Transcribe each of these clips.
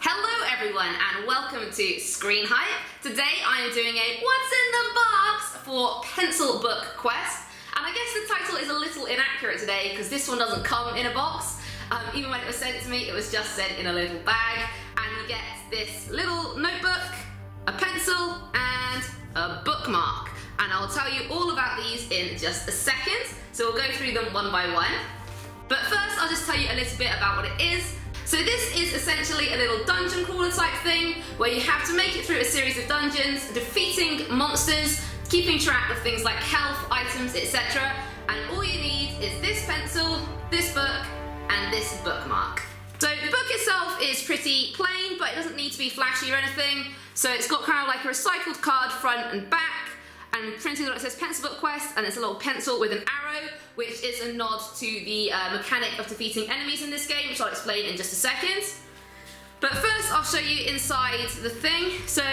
Hello everyone and welcome to Screen Hype. Today I am doing a What's in the Box for Pencil Book Quest. And I guess the title is a little inaccurate today because this one doesn't come in a box. Even when it was sent to me, it was just sent in a little bag. And you get this little notebook, a pencil, and a bookmark. And I'll tell you all about these in just a second. So we'll go through them one by one. But first I'll just tell you a little bit about what it is. So this is essentially a little dungeon crawler type thing where you have to make it through a series of dungeons, defeating monsters, keeping track of things like health, items, etc. And all you need is this pencil, this book, and this bookmark. So the book itself is pretty plain, but it doesn't need to be flashy or anything. So it's got kind of like a recycled card front and back, and printed on it says Pencil Book Quest, and it's a little pencil with an arrow, which is a nod to the mechanic of defeating enemies in this game, which I'll explain in just a second. But first I'll show you inside the thing. So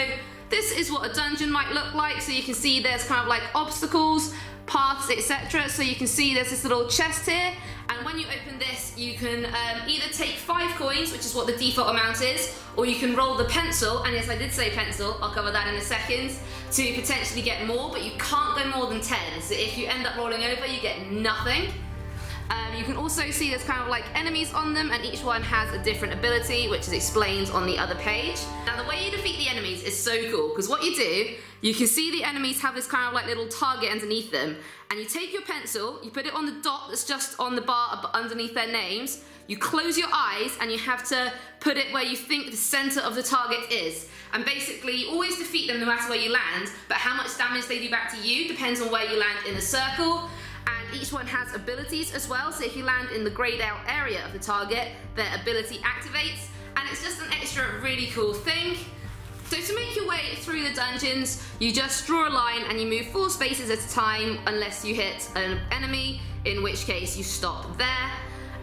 this is what a dungeon might look like. So you can see there's kind of like obstacles, paths, etc. So you can see there's this little chest here, and when you open this you can either take 5 coins, which is what the default amount is, or you can roll the pencil, and yes, I did say pencil, I'll cover that in a second, to potentially get more, but you can't go more than 10, so if you end up rolling over you get nothing. You can also see there's kind of like enemies on them, and each one has a different ability, which is explained on the other page. Now the way you defeat the enemies is so cool, because what you do, you can see the enemies have this kind of like little target underneath them, and you take your pencil, you put it on the dot that's just on the bar underneath their names, you close your eyes, and you have to put it where you think the center of the target is. And basically you always defeat them no matter where you land, but how much damage they do back to you depends on where you land in the circle. And each one has abilities as well, so if you land in the grayed out area of the target, their ability activates, and it's just an extra really cool thing. So to make your way through the dungeons, you just draw a line and you move 4 spaces at a time unless you hit an enemy, in which case you stop there.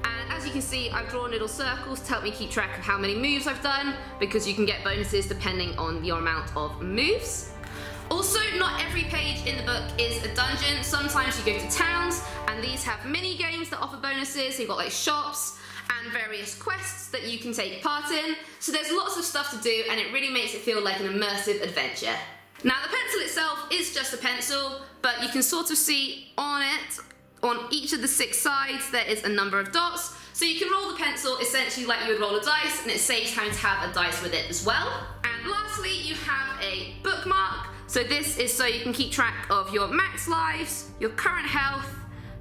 And as you can see, I've drawn little circles to help me keep track of how many moves I've done, because you can get bonuses depending on your amount of moves. Also, not every page in the book is a dungeon. Sometimes you go to towns, and these have mini games that offer bonuses. You've got like shops and various quests that you can take part in. So there's lots of stuff to do, and it really makes it feel like an immersive adventure. Now the pencil itself is just a pencil, but you can sort of see on it, on each of the 6 sides, there is a number of dots. So you can roll the pencil essentially like you would roll a dice, and it saves time to have a dice with it as well. And lastly, you have a bookmark. So this is so you can keep track of your max lives, your current health,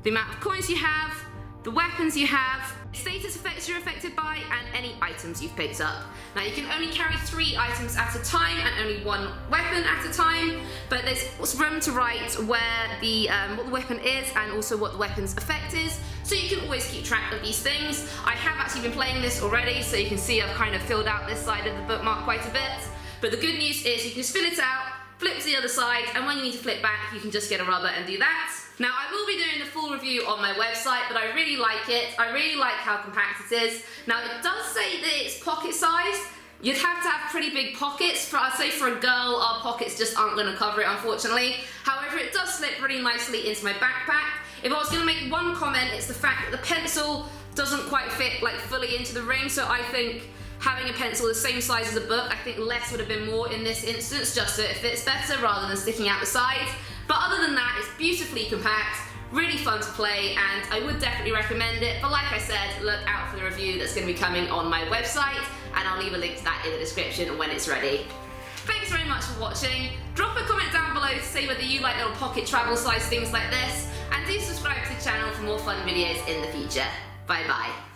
the amount of coins you have, the weapons you have, status effects you're affected by, and any items you've picked up. Now you can only carry 3 items at a time and only 1 weapon at a time, but there's room to write where the what the weapon is and also what the weapon's effect is, so you can always keep track of these things. I have actually been playing this already, so you can see I've kind of filled out this side of the bookmark quite a bit. But the good news is you can just fill it out, flip to the other side, and when you need to flip back, you can just get a rubber and do that. Now, I will be doing the full review on my website, but I really like it. I really like how compact it is. Now, it does say that it's pocket sized. You'd have to have pretty big pockets. I'd say for a girl, our pockets just aren't going to cover it, unfortunately. However, it does slip really nicely into my backpack. If I was going to make one comment, it's the fact that the pencil doesn't quite fit like fully into the ring, so I think having a pencil the same size as a book, I think less would have been more in this instance, just so it fits better rather than sticking out the sides. But other than that, it's beautifully compact, really fun to play, and I would definitely recommend it. But like I said, look out for the review that's going to be coming on my website, and I'll leave a link to that in the description when it's ready. Thanks very much for watching. Drop a comment down below to say whether you like little pocket travel size things like this, and do subscribe to the channel for more fun videos in the future. Bye bye.